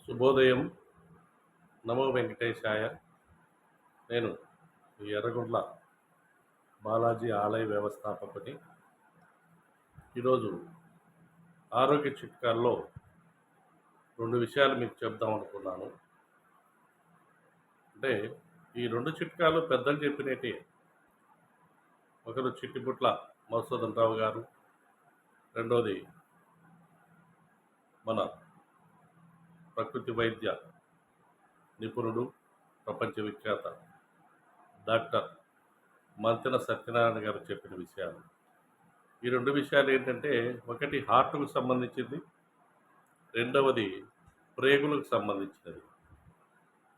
శుభోదయం. నమో వెంకటేశాయ. నేను ఈ ఎర్రగొండ్ల బాలాజీ ఆలయ వ్యవస్థాపకుని. ఈరోజు ఆరోగ్య చిట్కాల్లో 2 విషయాలు మీకు చెప్దాం అనుకున్నాను. అంటే ఈ 2 చిట్కాలు పెద్దలు చెప్పినట్టే. ఒకరు చిట్టిపుట్ల మధుసూదన్ రావు గారు, రెండోది మన ప్రకృతి వైద్య నిపుణుడు, ప్రపంచ విఖ్యాత డాక్టర్ మంతెన సత్యనారాయణ గారు చెప్పిన విషయాలు. ఈ 2 విషయాలు ఏంటంటే, ఒకటి హార్ట్కు సంబంధించింది, రెండవది ప్రేగులకు సంబంధించినది.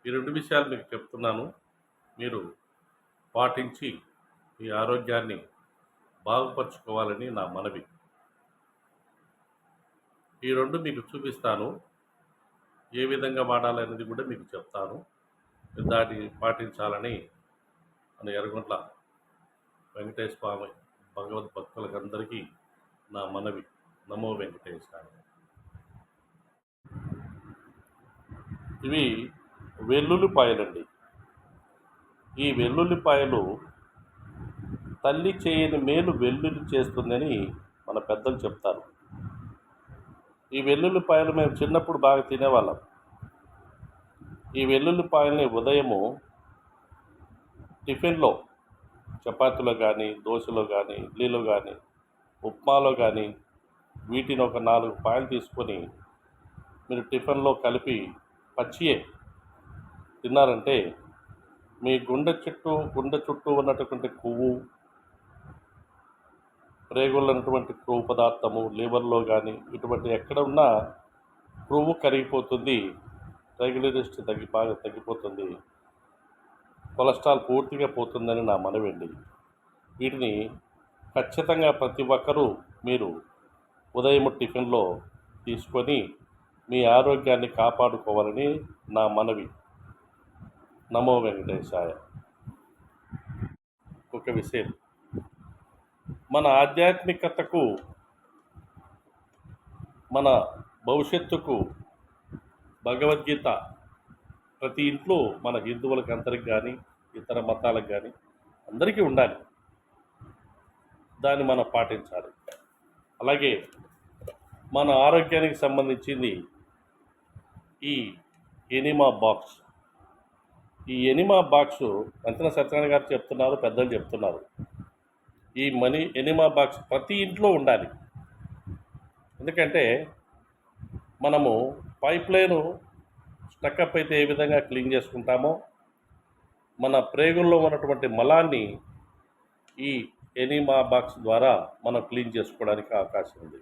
ఈ 2 విషయాలు మీకు చెప్తున్నాను. మీరు పాటించి మీ ఆరోగ్యాన్ని బాగుపరుచుకోవాలని నా మనవి. ఈ 2 మీకు చూపిస్తాను. ఏ విధంగా వాడాలనేది కూడా మీకు చెప్తాను. దాన్ని పాటించాలని మన ఎర్రగొండ్ల వెంకటేశ్వర స్వామి భగవద్భక్తులకందరికీ నా మనవి. నమో వెంకటేశాయ. ఇవి వెల్లుల్లిపాయలండి. ఈ వెల్లుల్లిపాయలు తల్లి చేయని మేలు వెల్లుల్లి చేస్తుందని మన పెద్దలు చెప్తారు. ఈ వెల్లుల్లిపాయలు మేము చిన్నప్పుడు బాగా తినేవాళ్ళం. ఈ వెల్లుల్లిపాయల్ని ఉదయము టిఫిన్లో, చపాతీలో కానీ, దోశలో కానీ, ఇడ్లీలో కానీ, ఉప్మాలో కానీ వీటిని ఒక 4 పాయలు తీసుకొని మీరు టిఫిన్లో కలిపి పచ్చియే తిన్నారంటే మీ గుండె చుట్టూ ఉన్నటువంటి కొవ్వు, ప్రేగుల్లో ఉన్నటువంటి కొవ్వు పదార్థము, లివర్లో కానీ ఇటువంటి ఎక్కడ ఉన్నా కొవ్వు కరిగిపోతుంది, ట్రైగ్లిసరైడ్స్ బాగా తగ్గిపోతుంది, కొలెస్ట్రాల్ పూర్తిగా పోతుందని నా మనవండి. వీటిని ఖచ్చితంగా ప్రతి ఒక్కరూ మీరు ఉదయం టిఫిన్లో తీసుకొని మీ ఆరోగ్యాన్ని కాపాడుకోవాలని నా మనవి. నమో వెంకటేశాయ. ఒక విషయం, మన ఆధ్యాత్మికతకు, మన భవిష్యత్తుకు భగవద్గీత ప్రతి ఇంట్లో మన హిందువులకు అందరికి కానీ, ఇతర మతాలకు కానీ అందరికీ ఉండాలి. దాన్ని మనం పాటించాలి. అలాగే మన ఆరోగ్యానికి సంబంధించింది ఈ ఎనిమా బాక్స్. ఈ ఎనిమా బాక్సు మంతెన సత్యనారాయణ గారు చెప్తున్నారు, పెద్దలు చెప్తున్నారు. ఈ ఎనిమా బాక్స్ ప్రతి ఇంట్లో ఉండాలి. ఎందుకంటే మనము పైప్ లైను స్టక్అప్ అయితే ఏ విధంగా క్లీన్ చేసుకుంటామో, మన ప్రేగుల్లో ఉన్నటువంటి మలాన్ని ఈ ఎనిమా బాక్స్ ద్వారా మనం క్లీన్ చేసుకోవడానికి అవకాశం ఉంది.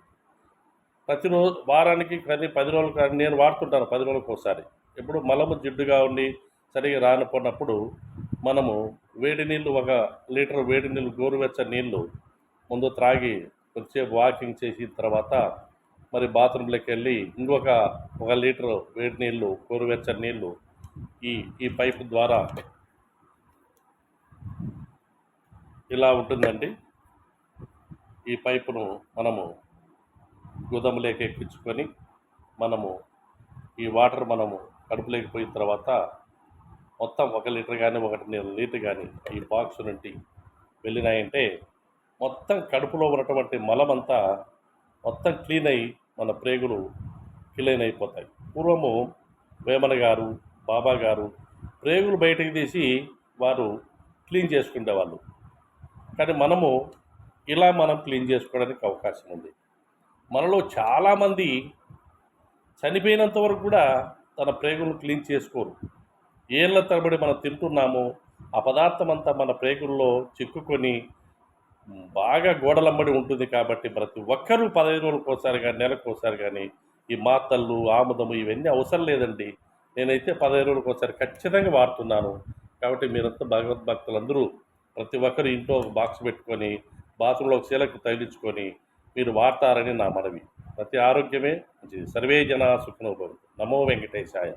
ప్రతిరోజు వారానికి కానీ 10 రోజులు కానీ నేను వాడుతుంటాను. 10 రోజులకు ఒకసారి. ఎప్పుడు మలము జిడ్డుగా ఉండి సరిగా రానిపోయినప్పుడు మనము వేడి నీళ్ళు, 1 లీటర్ వేడి నీళ్ళు, గోరువెచ్చని నీళ్ళు ముందు త్రాగి కొద్దిసేపు వాకింగ్ చేసిన తర్వాత మరి బాత్రూంలోకి వెళ్ళి ఇంకొక 1 లీటర్ వేడి నీళ్ళు, గోరువెచ్చని నీళ్ళు ఈ పైపు ద్వారా ఇలా ఉంటుందండి. ఈ పైపును మనము గుదములోకి ఎక్కించుకొని మనము ఈ వాటర్ మనము కడుపులోకి పోయిన తర్వాత మొత్తం 1 లీటర్ కానీ 1 లీటర్ కానీ ఈ బాక్స్ నుండి వెళ్ళినాయంటే మొత్తం కడుపులో ఉన్నటువంటి మలమంతా మొత్తం క్లీన్ అయ్యి మన ప్రేగులు క్లీన్ అయిపోతాయి. పూర్వము వేమన గారు, బాబా గారు ప్రేగులు బయటకు తీసి వారు క్లీన్ చేసుకునేవాళ్ళు. కానీ మనము ఇలా మనం క్లీన్ చేసుకోవడానికి అవకాశం ఉంది. మనలో చాలామంది చనిపోయినంత వరకు కూడా తన ప్రేగులను క్లీన్ చేసుకోరు. ఏళ్ళ తరబడి మనం తింటున్నాము, ఆ పదార్థం అంతా మన ప్రేగుల్లో చిక్కుకొని బాగా గోడలమ్మడి ఉంటుంది. కాబట్టి ప్రతి ఒక్కరూ 15 రోజులకు ఒకసారి కానీ, నెలకు ఒకసారి కానీ ఈ మాతళ్ళు, ఆముదము ఇవన్నీ అవసరం లేదండి. నేనైతే 15 రోజులకు ఒకసారి ఖచ్చితంగా వాడుతున్నాను. కాబట్టి మీరంతా భగవద్భక్తులందరూ ప్రతి ఒక్కరు ఇంట్లో ఒక బాక్స్ పెట్టుకొని బాత్రూంలో ఒక శీలకు తగిలించుకొని మీరు వాడతారని నా మనవి. ప్రతి ఆరోగ్యమే మంచిది. సర్వే జనా సుఖినో భవంతు. నమో వెంకటేశాయ.